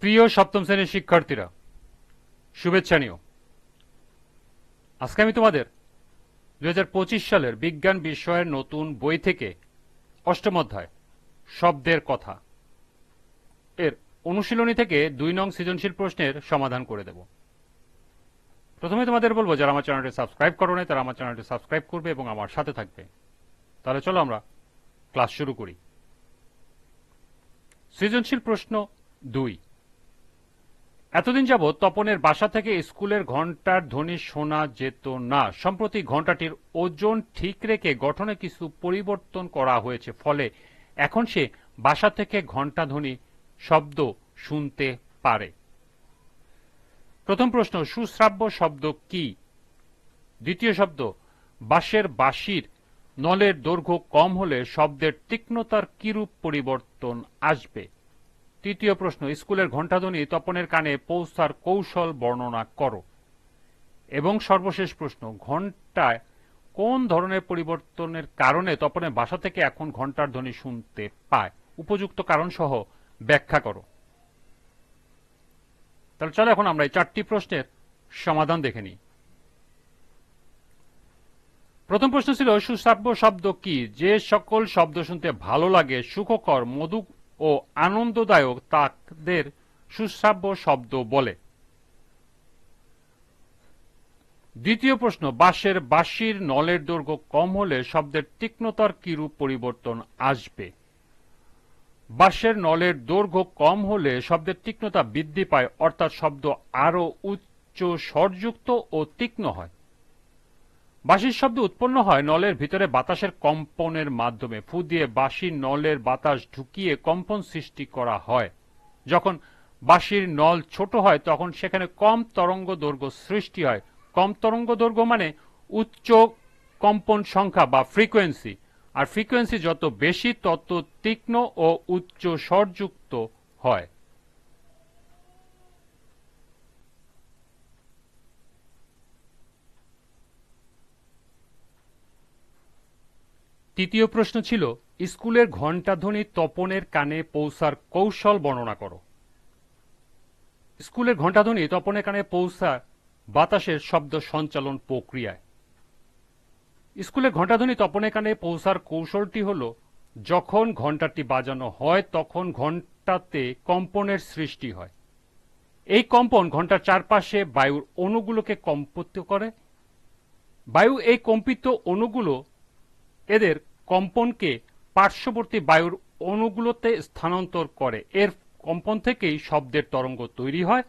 প্রিয় সপ্তম শ্রেণীর শিক্ষার্থীরা, শুভেচ্ছা নিও। আজকে আমি তোমাদের 2025 সালের বিজ্ঞান বিষয়ের নতুন বই থেকে অষ্টম অধ্যায় শব্দের কথা এর অনুশীলনী থেকে 2 নং সৃজনশীল প্রশ্নের সমাধান করে দেব। প্রথমে তোমাদের বলবো, যারা আমার চ্যানেলটি সাবস্ক্রাইব করো নাই তারা আমার চ্যানেলটি সাবস্ক্রাইব করবে এবং আমার সাথে থাকবে। তাহলে চলো আমরা ক্লাস শুরু করি। সৃজনশীল প্রশ্ন 2। এতদিন যাবৎ তপনের বাসা থেকে স্কুলের ঘণ্টার ধ্বনি শোনা যেত না। সম্প্রতি ঘণ্টাটির ওজন ঠিক রেখে গঠনে কিছু পরিবর্তন করা হয়েছে, ফলে এখন সে বাসা থেকে ঘণ্টা ধ্বনি শব্দ শুনতে পারে। প্রথম প্রশ্ন, সুশ্রাব্য শব্দ কি? দ্বিতীয় শব্দ, বাঁশের বাঁশির নলের দৈর্ঘ্য কম হলে শব্দের তীক্ষ্ণতার কিরূপ পরিবর্তন আসবে? তৃতীয় প্রশ্ন, স্কুলের ঘণ্টাধ্বনি তপনের কানে পৌঁছার কৌশল বর্ণনা করো। এবং সর্বশেষ প্রশ্ন, ঘণ্টায় কোন ধরনের পরিবর্তনের কারণে তপনের বাসা থেকে এখন ঘণ্টার ধ্বনি শুনতে পায়? উপযুক্ত কারণ সহ ব্যাখ্যা করো। তাহলে চলো এখন আমরা এই 4টি প্রশ্নের সমাধান দেখে নিই। প্রথম প্রশ্ন ছিল, সুশ্রাব্য শব্দ কি? যে সকল শব্দ শুনতে ভালো লাগে, সুখকর, মধু ও আনন্দদায়ক তাদের সুশ্রাব্য শব্দ বলে। দ্বিতীয় প্রশ্ন, বাঁশের বাঁশির নলের দৈর্ঘ্য কম হলে শব্দের তীক্ষ্ণতার কিরূপ পরিবর্তন আসবে? বাঁশের নলের দৈর্ঘ্য কম হলে শব্দের তীক্ষ্ণতা বৃদ্ধি পায়, অর্থাৎ শব্দ আরো উচ্চ স্বরযুক্ত ও তীক্ষ্ণ হয়। বাঁশির শব্দ উৎপন্ন হয় নলের ভিতরে বাতাসের কম্পনের মাধ্যমে। ফু দিয়ে বাঁশির নলের বাতাস ঢুকিয়ে কম্পন সৃষ্টি করা হয়। যখন বাঁশির নল ছোট হয় তখন সেখানে কম তরঙ্গ দৈর্ঘ্য সৃষ্টি হয়। কম তরঙ্গ দৈর্ঘ্য মানে উচ্চ কম্পন সংখ্যা বা ফ্রিকোয়েন্সি, আর ফ্রিকোয়েন্সি যত বেশি তত তীক্ষ্ণ ও উচ্চ স্বরযুক্ত হয়। তৃতীয় প্রশ্ন ছিল, স্কুলের ঘণ্টাধ্বনি তপনের কানে পৌঁছার কৌশল বর্ণনা করো। স্কুলের ঘণ্টাধ্বনি তপনের কানে পৌঁছায় বাতাসের শব্দ সঞ্চালন প্রক্রিয়ায়। স্কুলের ঘণ্টাধ্বনি তপনের কানে পৌঁছার কৌশলটি হল, যখন ঘণ্টাটি বাজানো হয় তখন ঘণ্টাতে কম্পনের সৃষ্টি হয়। এই কম্পন ঘণ্টার চারপাশে বায়ুর অণুগুলোকে কম্পিত করে। বায়ু এই কম্পিত অণুগুলো এদের কম্পনকে পার্শ্ববর্তী বায়ুর অণুগুলোতে স্থানান্তর করে। এর কম্পন থেকেই শব্দের তরঙ্গ তৈরি হয়।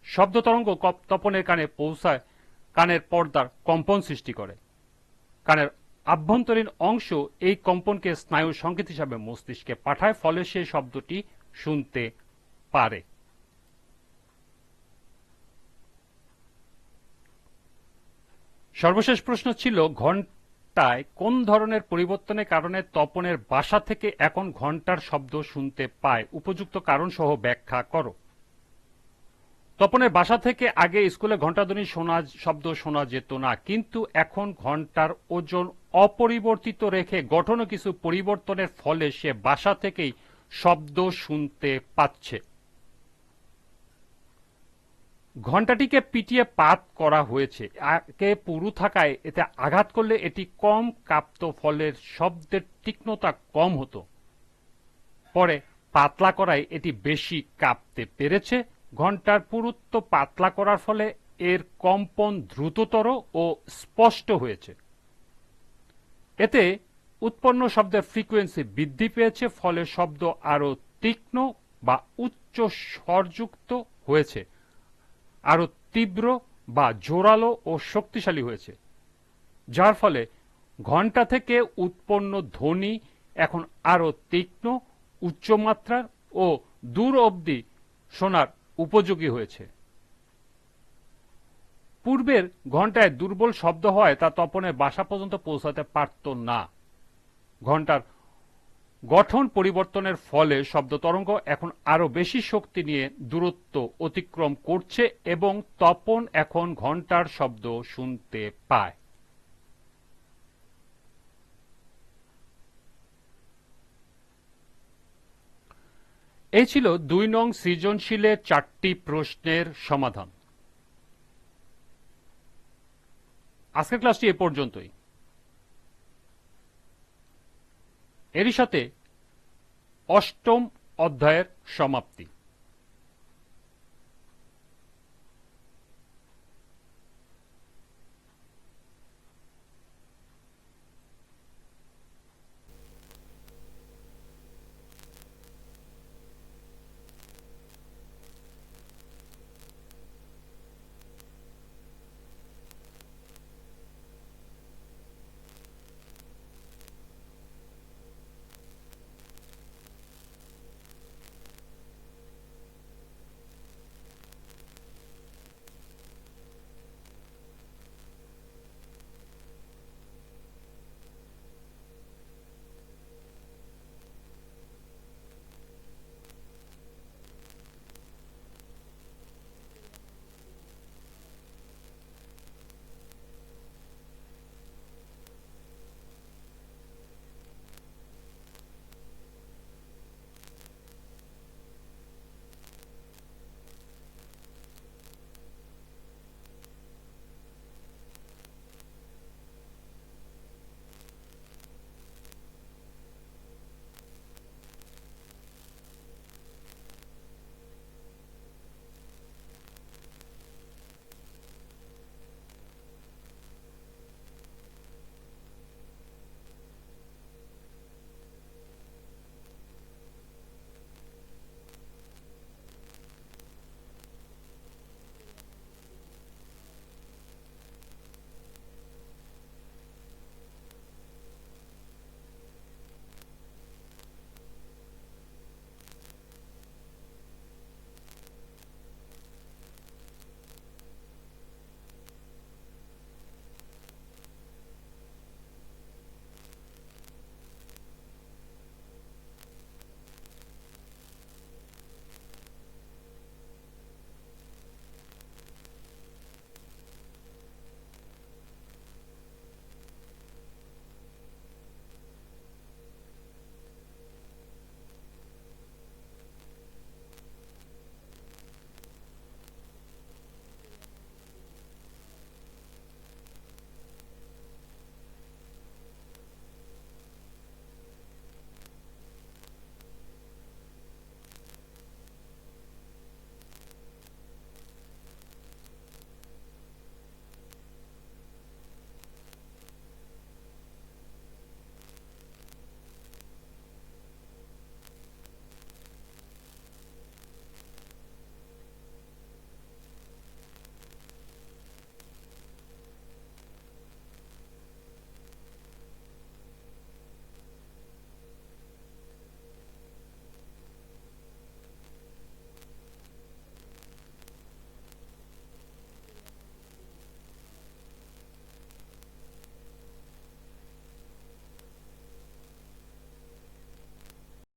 শব্দ তরঙ্গ তপনের কানে পৌঁছায়, কানের পর্দার কম্পন সৃষ্টি করে। কানের আভ্যন্তরীণ অংশ এই কম্পনকে স্নায়ু সংকেত হিসাবে মস্তিষ্কে পাঠায়, ফলে সে শব্দটি শুনতে পারে। সর্বশেষ প্রশ্ন ছিল, ঘণ্টায় কোন ধরনের পরিবর্তনের কারণে তপনের বাসা থেকে এখন ঘণ্টার শব্দ শুনতে পায়? উপযুক্ত কারণ সহ ব্যাখ্যা করো। তপনের বাসা থেকে আগে স্কুলে ঘণ্টাধ্বনি শব্দ শোনা যেত না, কিন্তু এখন ঘণ্টার ওজন অপরিবর্তিত রেখে গঠনে কিছু পরিবর্তনের ফলে সে বাসা থেকেই শব্দ শুনতে পাচ্ছে। ঘণ্টাটিকে পিটিয়ে পাত করা হয়েছে। আগে পুরু থাকায় এতে আঘাত করলে এটি কম কাঁপত, ফলে শব্দের তীক্ষ্ণতা কম হতো। পরে পাতলা করায় এটি বেশি কাঁপতে পেরেছে। ঘণ্টার পুরুত্ব পাতলা করার ফলে এর কম্পন দ্রুততর ও স্পষ্ট হয়েছে। এতে উৎপন্ন শব্দের ফ্রিকোয়েন্সি বৃদ্ধি পেয়েছে, ফলে শব্দ আরো তীক্ষ্ণ বা উচ্চ স্বরযুক্ত হয়েছে, আরো তীব্র বা জোরালো ও শক্তিশালী হয়েছে, যার ফলে ঘণ্টা থেকে উৎপন্ন ধ্বনি এখন আরো তীক্ষ্ণ, উচ্চমাত্রার ও দূর অবধি শোনার উপযোগী হয়েছে। পূর্বের ঘণ্টায় দুর্বল শব্দ হয় তা তপনের বাসা পর্যন্ত পৌঁছাতে পারত না। ঘণ্টার গঠন পরিবর্তনের ফলে শব্দ তরঙ্গ এখন আরো বেশি শক্তি নিয়ে দূরত্ব অতিক্রম করছে এবং তপন এখন ঘণ্টার শব্দ শুনতে পায়। এই ছিল 2 নং সৃজনশীলের 4টি প্রশ্নের সমাধান। আজকের ক্লাসটি এ পর্যন্তই। এরই সাথে 8ম অধ্যায়ের সমাপ্তি।